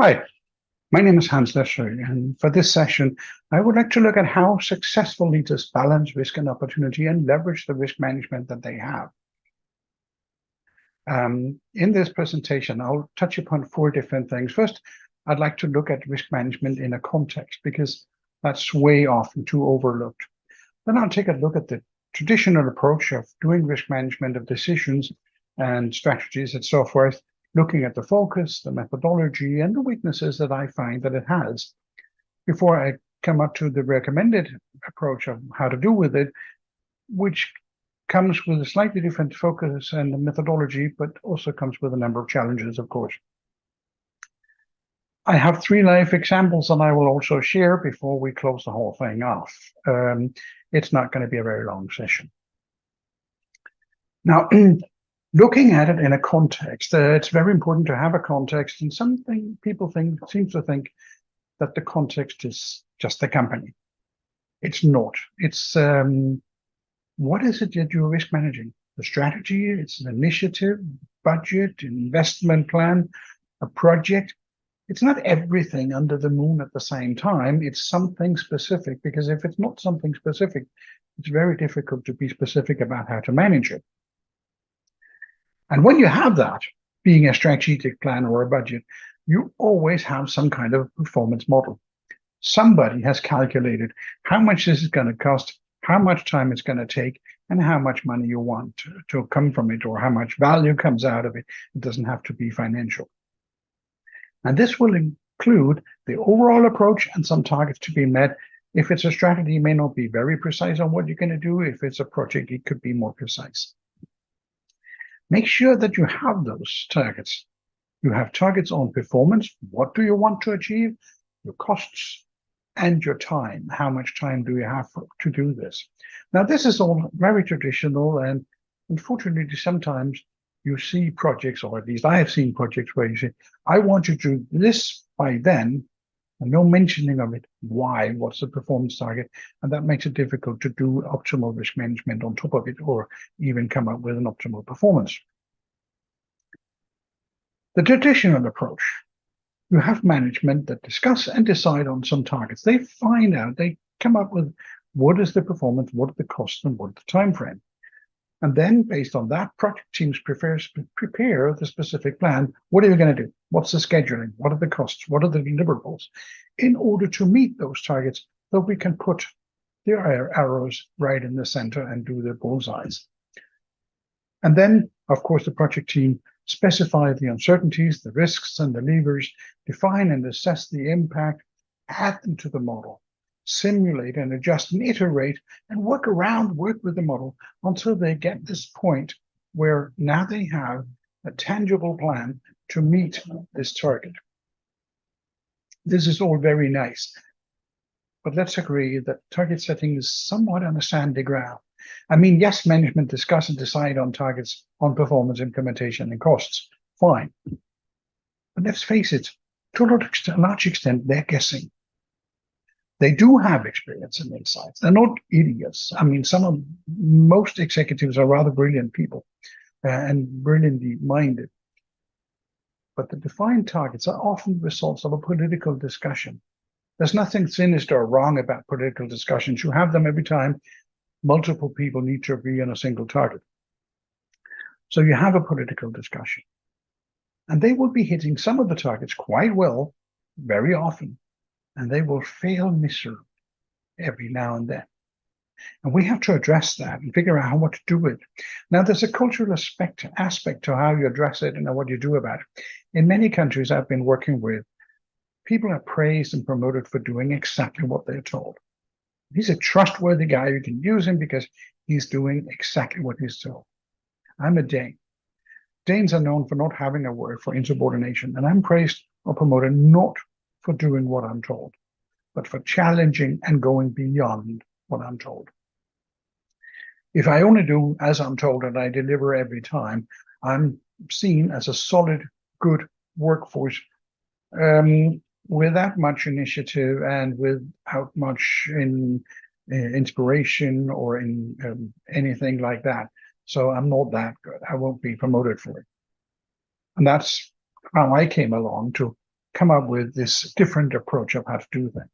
Hi, my name is Hans Lesser, and for this session, I would like to look at how successful leaders balance risk and opportunity and leverage the risk management that they have. In this presentation, I'll touch upon four different things. First, I'd like to look at risk management in a context because that's way often too overlooked. Then I'll take a look at the traditional approach of doing risk management of decisions and strategies and so forth, looking at the focus, the methodology, and the weaknesses that I find that it has before I come up to the recommended approach of how to do with it, which comes with a slightly different focus and methodology, but also comes with a number of challenges, of course. I have three live examples that I will also share before we close the whole thing off. It's not going to be a very long session. Now, looking at it in a context, it's very important to have a context, and something people seem to think that the context is just the company. It's not. It's what is it that you're risk managing? The strategy, it's an initiative, budget, investment plan, a project. It's not everything under the moon at the same time. It's something specific, because if it's not something specific, it's very difficult to be specific about how to manage it. And when you have that, being a strategic plan or a budget, you always have some kind of performance model. Somebody has calculated how much this is going to cost, how much time it's going to take, and how much money you want to come from it, or how much value comes out of it. It doesn't have to be financial. And this will include the overall approach and some targets to be met. If it's a strategy, it may not be very precise on what you're going to do. If it's a project, it could be more precise. Make sure that you have those targets. You have targets on performance. What do you want to achieve? Your costs and your time. How much time do you have to do this? Now, this is all very traditional, and unfortunately, sometimes you see projects, or at least I have seen projects where you say, I want you to do this by then, and no mentioning of it. Why? What's the performance target? And that makes it difficult to do optimal risk management on top of it, or even come up with an optimal performance. The traditional approach, you have management that discuss and decide on some targets. They find out, they come up with what is the performance, what are the costs, and what is the time frame. And then, based on that, project teams prepare the specific plan. What are you going to do? What's the scheduling? What are the costs? What are the deliverables? In order to meet those targets, so we can put the arrows right in the center and do the bullseyes. And then, of course, the project team specify the uncertainties, the risks, and the levers, define and assess the impact, add them to the model, simulate and adjust and iterate, and work with the model until they get this point where now they have a tangible plan to meet this target. This is all very nice, but let's agree that target setting is somewhat on a sandy ground. I mean, yes, management discuss and decide on targets, on performance, implementation, and costs. Fine. But let's face it, to a large extent, they're guessing. They do have experience and insights. They're not idiots. I mean, most executives are rather brilliant people and brilliantly minded. But the defined targets are often results of a political discussion. There's nothing sinister or wrong about political discussions. You have them every time multiple people need to agree on a single target. So you have a political discussion. And they will be hitting some of the targets quite well, very often, and they will fail miserably every now and then. And we have to address that and figure out what to do with it. Now, there's a cultural aspect to how you address it and what you do about it. In many countries I've been working with, people are praised and promoted for doing exactly what they're told. He's a trustworthy guy. You can use him because he's doing exactly what he's told. I'm a Dane. Danes are known for not having a word for insubordination, and I'm praised or promoted not for doing what I'm told, but for challenging and going beyond what I'm told. If I only do as I'm told and I deliver every time, I'm seen as a solid, good workforce without much initiative and without much inspiration or in anything like that. So I'm not that good. I won't be promoted for it. And that's how I came along to come up with this different approach of how to do things.